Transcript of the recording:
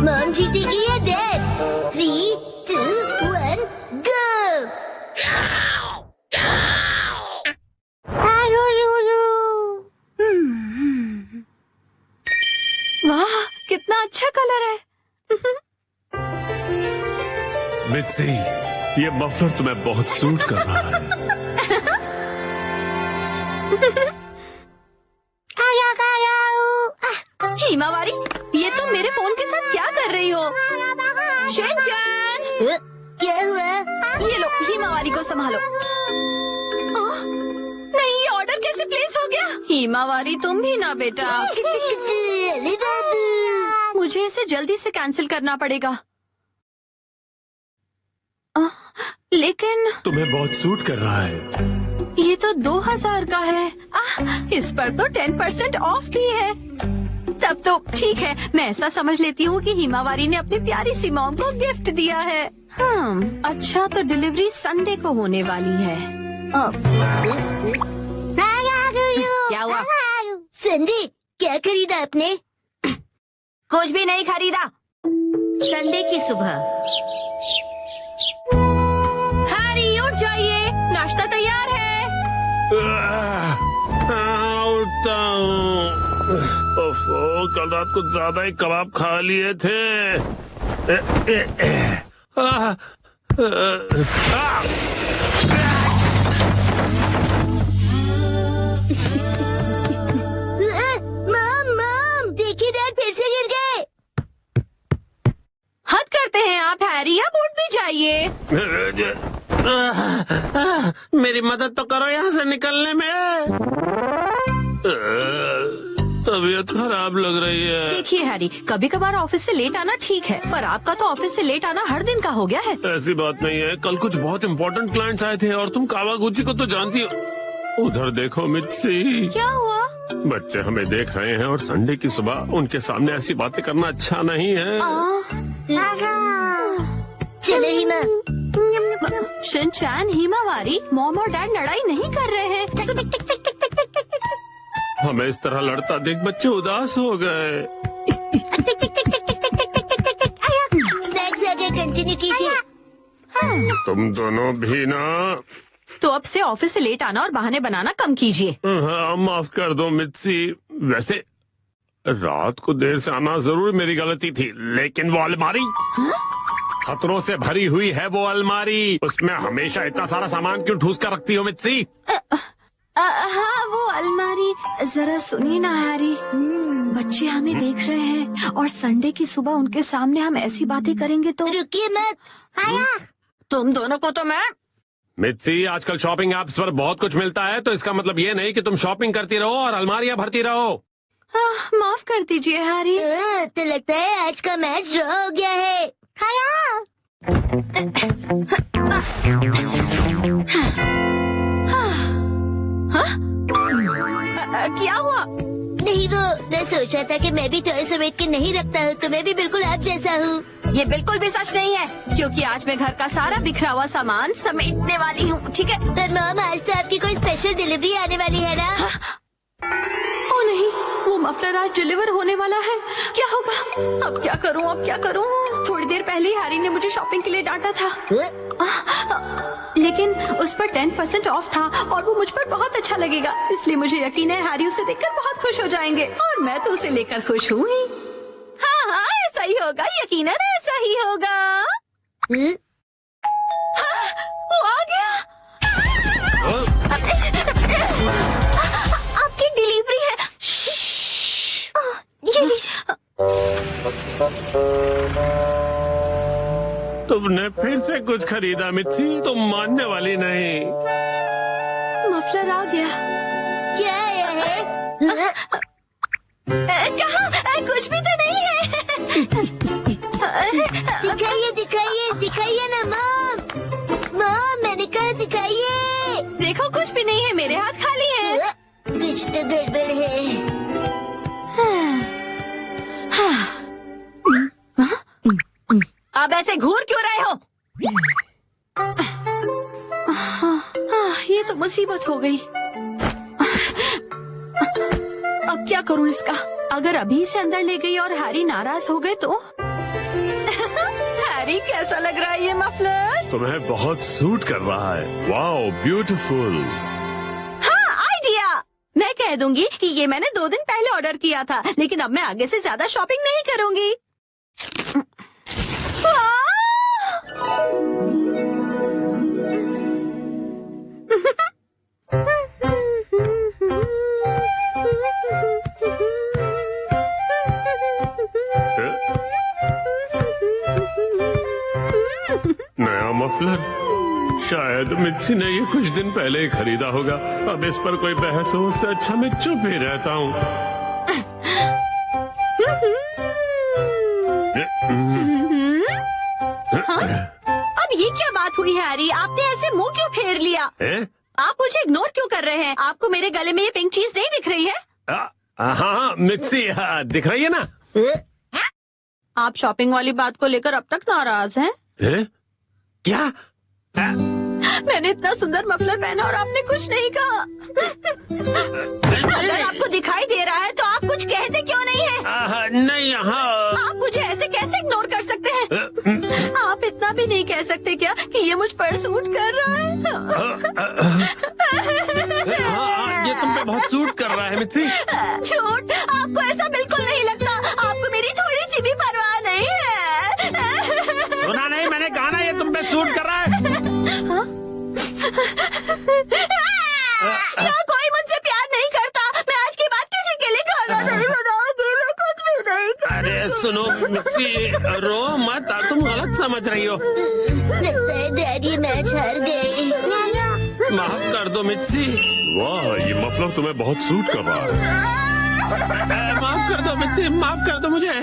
Mom जीतेगी या dad? 3, 2, 1, गो! वाह, कितना अच्छा कलर है। मित्सी, ये मफलर तुम्हें बहुत सूट कर रहा है। हिमावारी, ये तुम मेरे फोन के साथ क्या कर रही हो? शिनचैन, क्या हुआ? ये लो, हिमावारी को संभालो। नहीं, ये ऑर्डर कैसे प्लेस हो गया? हिमावारी, तुम भी ना बेटा। अरे बाबू, मुझे इसे जल्दी से कैंसिल करना पड़ेगा। लेकिन तुम्हें बहुत सूट कर रहा है। ये तो 2000 का है। इस पर तो 10% ऑफ भी है। तब तो ठीक है, मैं ऐसा समझ लेती हूँ कि हिमावारी ने अपनी प्यारी सी मॉम को गिफ्ट दिया है। अच्छा, तो डिलीवरी संडे को होने वाली है। क्या हुआ? संडे, क्या खरीदा आपने? कुछ भी नहीं खरीदा। संडे की सुबह। हैरी, उठ जाइए, नाश्ता तैयार है। उठता हूँ। ओफो, कल रात को ज्यादा ही कबाब खा लिए थे। मॉम, देखिए डैड फिर से गिर गए। हद करते हैं आप हैरी, अब उठ भी जाइए। मेरी मदद तो करो यहाँ से निकलने में। तबीयत खराब लग रही है। देखिए हैरी, कभी कभार ऑफिस से लेट आना ठीक है, पर आपका तो ऑफिस से लेट आना हर दिन का हो गया है। ऐसी बात नहीं है, कल कुछ बहुत इम्पोर्टेंट क्लाइंट्स आए थे और तुम कावागुची को तो जानती हो। उधर देखो मित्सी। क्या हुआ? बच्चे हमें देख रहे हैं और संडे की सुबह उनके सामने ऐसी बातें करना अच्छा नहीं है। चलो हिमा। शिनचैन, हिमावारी, मॉम और डैड लड़ाई नहीं कर रहे हैं। हमें इस तरह लड़ता देख बच्चे उदास हो गए। स्नैक्स आगे कंटिन्यू कीजिए। तुम दोनों भी ना। तो अब से ऑफिस से लेट आना और बहाने बनाना कम कीजिए। हाँ, माफ कर दो मित्सी। वैसे रात को देर से आना जरूर मेरी गलती थी, लेकिन वो अलमारी खतरों से भरी हुई है। वो अलमारी, उसमें हमेशा इतना सारा सामान क्यों ठूस कर रखती हो मित्सी? हाँ, वो अलमारी। जरा सुनिए ना हैरी, बच्चे हमें देख रहे हैं और संडे की सुबह उनके सामने हम ऐसी बातें करेंगे तो। रुकिए मत। तुम दोनों को तो मैं। मित्सी, आजकल शॉपिंग ऐप्स पर बहुत कुछ मिलता है, तो इसका मतलब ये नहीं कि तुम शॉपिंग करती रहो और अलमारियां भरती रहो। माफ कर दीजिए हैरी। तो लगता है आज का मैच ड्रॉ हो गया है। क्या हुआ? नहीं, वो मैं सोच रहा था कि मैं भी टॉय समेट के नहीं रखता हूँ, तो मैं भी बिल्कुल आप जैसा हूँ। ये बिल्कुल भी सच नहीं है, क्योंकि आज मैं घर का सारा बिखरा हुआ सामान समेटने वाली हूँ, ठीक है? पर मॉम, आज तो आपकी कोई स्पेशल डिलीवरी आने वाली है ना? ओ नहीं, वो मफलर आज डिलीवर होने वाला है। क्या होगा? अब क्या करूँ, अब क्या करूँ? थोड़ी देर पहले ही हैरी ने मुझे शॉपिंग के लिए डांटा था, लेकिन उस पर 10% ऑफ था और वो मुझ पर बहुत अच्छा लगेगा, इसलिए मुझे यकीन है हैरी उसे देखकर बहुत खुश हो जाएंगे और मैं तो उसे लेकर खुश हूँ ही। हाँ हाँ, ऐसा ही होगा, यकीनन ऐसा ही होगा। हाँ, वो आ गया। आपकी डिलीवरी है। ये लीजिए। तुमने फिर से कुछ खरीदा मित्सी, तुम मानने वाली नहीं। मफलर आ गया। क्या है? कहा? कुछ भी तो नहीं है। दिखाइए दिखाइए दिखाइए ना मॉम। मॉम, मैंने कहा दिखाइए। देखो, कुछ भी नहीं है, मेरे हाथ खाली है। कुछ तो गड़बड़ है। अब ऐसे घूर क्यों रहे हो? ये तो मुसीबत हो गई। अब क्या करूं इसका? अगर अभी से अंदर ले गई और हैरी नाराज हो गए तो? हैरी कैसा लग रहा है ये मफलर? तुम्हें बहुत सूट कर रहा है। Wow beautiful. हाँ, आइडिया। मैं कह दूंगी कि ये मैंने 2 दिन पहले ऑर्डर किया था, लेकिन अब मैं आगे से ज्यादा शॉपिंग नहीं करूंगी। नया मफलर, शायद मित्सी ने ये कुछ दिन पहले ही खरीदा होगा। अब इस पर कोई बहस हो उससे अच्छा मैं चुप ही रहता हूँ। अब ये क्या बात हुई हैरी? आपने ऐसे मुंह क्यों फेर लिया? आप मुझे इग्नोर क्यों कर रहे हैं? आपको मेरे गले में ये पिंक चीज नहीं दिख रही है? हाँ मित्सी, दिख रही है ना? आप शॉपिंग वाली बात को लेकर अब तक नाराज हैं? क्या? मैंने इतना सुंदर मफलर पहना और आपने कुछ नहीं कहा। अगर आपको दिखाई दे रहा है तो आप कुछ कहते क्यों नहीं है? नहीं, हाँ। आप मुझे ऐसे कैसे इग्नोर कर सकते हैं? आप इतना भी नहीं कह सकते क्या कि ये मुझ पर सूट कर रहा है? ये तुम पे बहुत सूट कर रहा है मित्सी। झूठ, आपको ऐसा बिल्कुल नहीं लगता। आपको मेरी थोड़ी सी भी परवाह नहीं है। सुना नहीं मैंने कहा ना, ये तुम पे सूट कर रहा है। ना कोई मुझसे प्यार नहीं करता। मैं आज के बाद किसी के लिए खाना नहीं बनाऊंगी। मैं कुछ भी नहीं करूंगी। अरे सुनो मित्सी, रो मत, तुम गलत समझ रही हो। लगता है डैडी मैच हार गए। माफ कर दो मित्सी। वाह, ये मफलर तुम्हें बहुत सूट कर रहा है। माफ कर दो मित्सी, माफ कर दो मुझे।